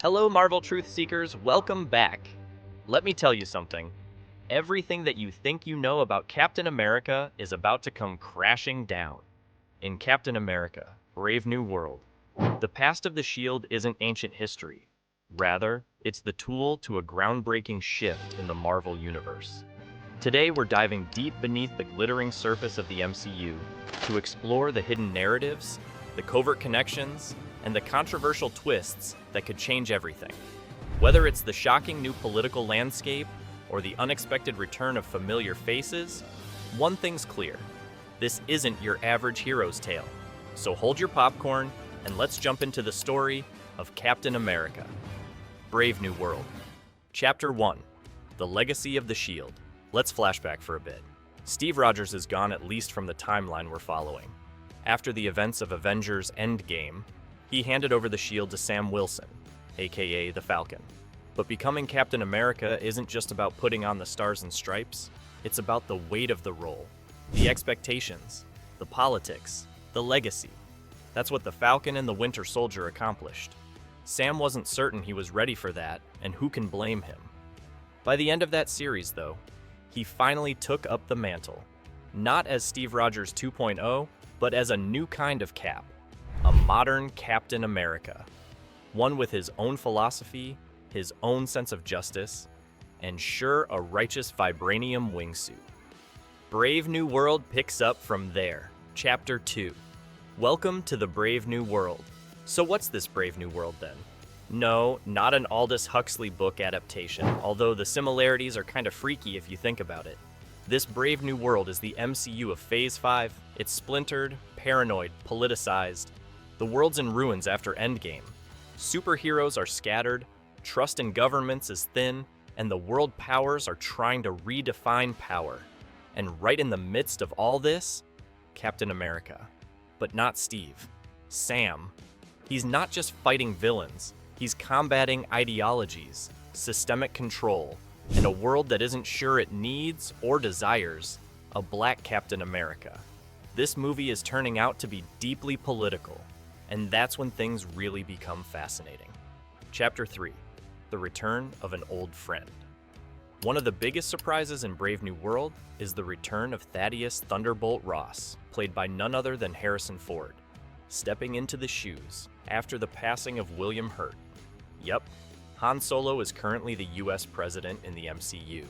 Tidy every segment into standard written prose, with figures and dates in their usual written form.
Hello, Marvel Truth Seekers. Welcome back. Let me tell you something. Everything that you think you know about Captain America is about to come crashing down. In Captain America, Brave New World, the past of the Shield isn't ancient history. Rather, it's the tool to a groundbreaking shift in the Marvel Universe. Today, we're diving deep beneath the glittering surface of the MCU to explore the hidden narratives, the covert connections, and the controversial twists that could change everything. Whether it's the shocking new political landscape or the unexpected return of familiar faces, one thing's clear. This isn't your average hero's tale. So hold your popcorn and let's jump into the story of Captain America. Brave New World. Chapter 1. The Legacy of the Shield. Let's flashback for a bit. Steve Rogers is gone, at least from the timeline we're following. After the events of Avengers Endgame, he handed over the shield to Sam Wilson, aka the Falcon. But becoming Captain America isn't just about putting on the stars and stripes, it's about the weight of the role, the expectations, the politics, the legacy. That's what the Falcon and the Winter Soldier accomplished. Sam wasn't certain he was ready for that, and who can blame him? By the end of that series, though, he finally took up the mantle. Not as Steve Rogers 2.0, but as a new kind of Cap. A modern Captain America. One with his own philosophy, his own sense of justice, and sure, a righteous vibranium wingsuit. Brave New World picks up from there. Chapter 2. Welcome to the Brave New World. So what's this Brave New World then? No, not an Aldous Huxley book adaptation, although the similarities are kind of freaky if you think about it. This Brave New World is the MCU of Phase 5. It's splintered, paranoid, politicized. The world's in ruins after Endgame. Superheroes are scattered, trust in governments is thin, and the world powers are trying to redefine power. And right in the midst of all this, Captain America. But not Steve. Sam. He's not just fighting villains. He's combating ideologies, systemic control, and a world that isn't sure it needs or desires a black Captain America. This movie is turning out to be deeply political, and that's when things really become fascinating. Chapter 3. The Return of an Old Friend. One of the biggest surprises in Brave New World is the return of Thaddeus Thunderbolt Ross, played by none other than Harrison Ford, stepping into the shoes after the passing of William Hurt. Yep, Han Solo is currently the US president in the MCU.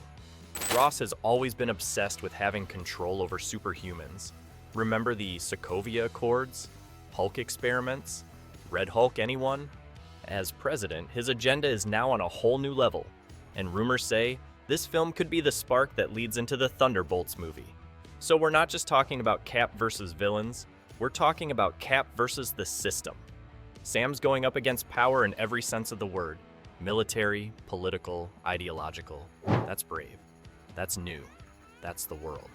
Ross has always been obsessed with having control over superhumans. Remember the Sokovia Accords? Hulk experiments? Red Hulk, anyone? As president, his agenda is now on a whole new level, and rumors say this film could be the spark that leads into the Thunderbolts movie. So we're not just talking about Cap versus villains, we're talking about Cap versus the system. Sam's going up against power in every sense of the word. Military, political, ideological. That's brave. That's new. That's the world.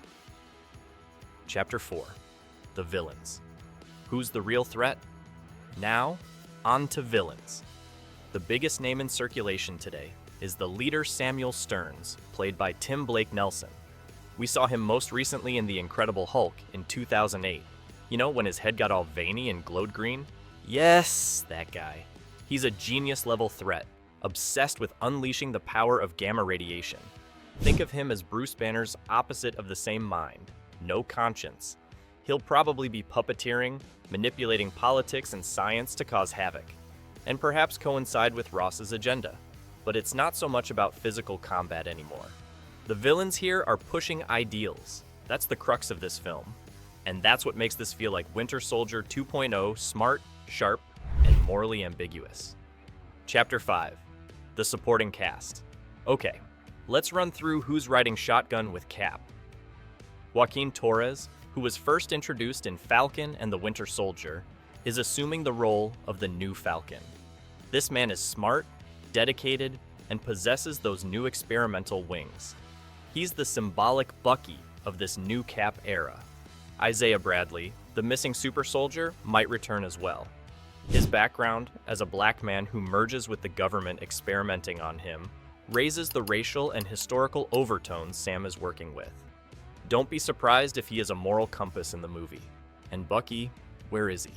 Chapter 4. The Villains. Who's the real threat? Now, on to villains. The biggest name in circulation today is the leader Samuel Stearns, played by Tim Blake Nelson. We saw him most recently in The Incredible Hulk in 2008. You know, when his head got all veiny and glowed green? Yes, that guy. He's a genius-level threat, obsessed with unleashing the power of gamma radiation. Think of him as Bruce Banner's opposite of the same mind, no conscience. He'll probably be puppeteering, manipulating politics and science to cause havoc, and perhaps coincide with Ross's agenda. But it's not so much about physical combat anymore. The villains here are pushing ideals. That's the crux of this film. And that's what makes this feel like Winter Soldier 2.0, smart, sharp, and morally ambiguous. Chapter 5. The Supporting Cast. Okay, let's run through who's riding shotgun with Cap. Joaquin Torres, who was first introduced in Falcon and the Winter Soldier, is assuming the role of the new Falcon. This man is smart, dedicated, and possesses those new experimental wings. He's the symbolic Bucky of this new Cap era. Isaiah Bradley, the missing super soldier, might return as well. His background as a black man who merges with the government experimenting on him raises the racial and historical overtones Sam is working with. Don't be surprised if he is a moral compass in the movie. And Bucky, where is he?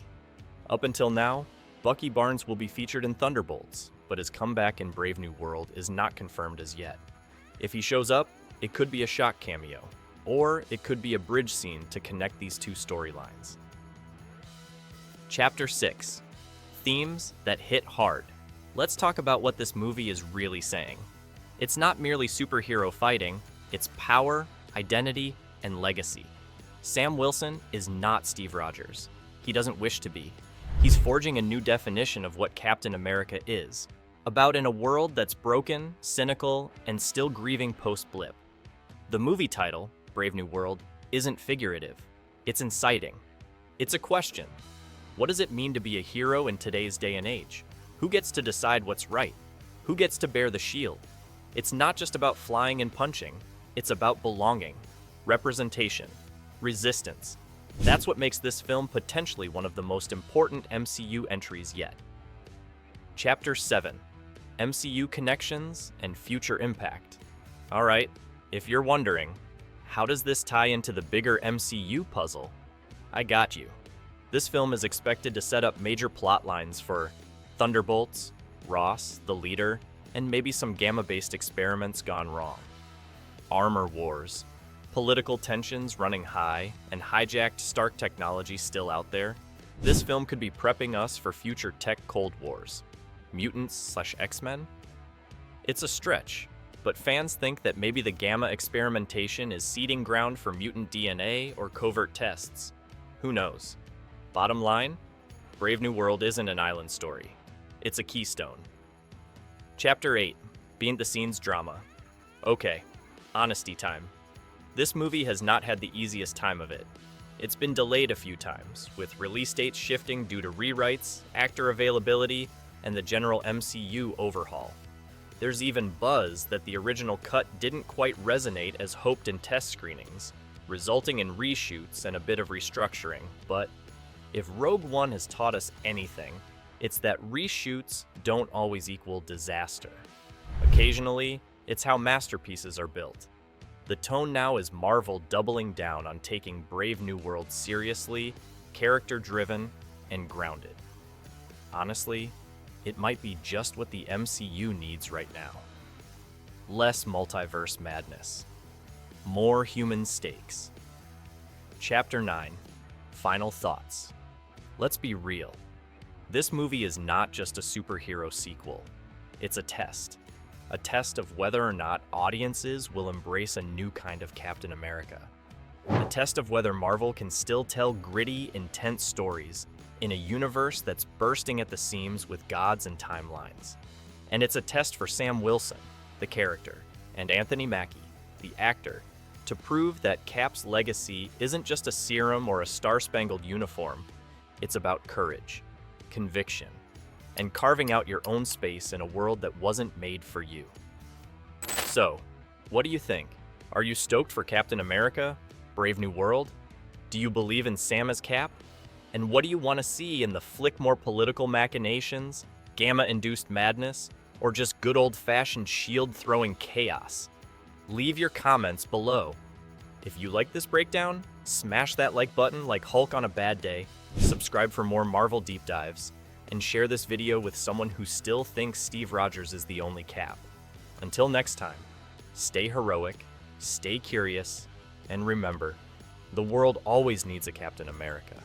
Up until now, Bucky Barnes will be featured in Thunderbolts, but his comeback in Brave New World is not confirmed as yet. If he shows up, it could be a shock cameo, or it could be a bridge scene to connect these two storylines. Chapter 6. Themes that hit hard. Let's talk about what this movie is really saying. It's not merely superhero fighting, it's power, identity, and legacy. Sam Wilson is not Steve Rogers. He doesn't wish to be. He's forging a new definition of what Captain America is, about in a world that's broken, cynical, and still grieving post-blip. The movie title, Brave New World, isn't figurative. It's inciting. It's a question. What does it mean to be a hero in today's day and age? Who gets to decide what's right? Who gets to bear the shield? It's not just about flying and punching. It's about belonging, representation, resistance. That's what makes this film potentially one of the most important MCU entries yet. Chapter 7. MCU Connections and Future Impact. Alright, if you're wondering, how does this tie into the bigger MCU puzzle? I got you. This film is expected to set up major plot lines for Thunderbolts, Ross, the Leader, and maybe some Gamma-based experiments gone wrong. Armor wars, political tensions running high, and hijacked Stark technology still out there. This film could be prepping us for future tech Cold Wars. Mutants/X-Men? It's a stretch, but fans think that maybe the Gamma experimentation is seeding ground for mutant DNA or covert tests. Who knows? Bottom line, Brave New World isn't an island story. It's a keystone. Chapter 8. Behind-the-scenes drama. Okay, honesty time. This movie has not had the easiest time of it. It's been delayed a few times, with release dates shifting due to rewrites, actor availability, and the general MCU overhaul. There's even buzz that the original cut didn't quite resonate as hoped in test screenings, resulting in reshoots and a bit of restructuring. But if Rogue One has taught us anything, it's that reshoots don't always equal disaster. Occasionally, it's how masterpieces are built. The tone now is Marvel doubling down on taking Brave New World seriously, character-driven, and grounded. Honestly, it might be just what the MCU needs right now. Less multiverse madness. More human stakes. Chapter 9. Final thoughts. Let's be real. This movie is not just a superhero sequel. It's a test. A test of whether or not audiences will embrace a new kind of Captain America. A test of whether Marvel can still tell gritty, intense stories in a universe that's bursting at the seams with gods and timelines. And it's a test for Sam Wilson, the character, and Anthony Mackie, the actor, to prove that Cap's legacy isn't just a serum or a star-spangled uniform. It's about courage, conviction, and carving out your own space in a world that wasn't made for you. So, what do you think? Are you stoked for Captain America? Brave New World? Do you believe in Sam as Cap? And what do you want to see in the flick more political machinations, Gamma-induced madness, or just good old-fashioned shield-throwing chaos? Leave your comments below. If you like this breakdown, smash that like button like Hulk on a bad day, subscribe for more Marvel deep dives, and share this video with someone who still thinks Steve Rogers is the only Cap. Until next time, stay heroic, stay curious, and remember, the world always needs a Captain America.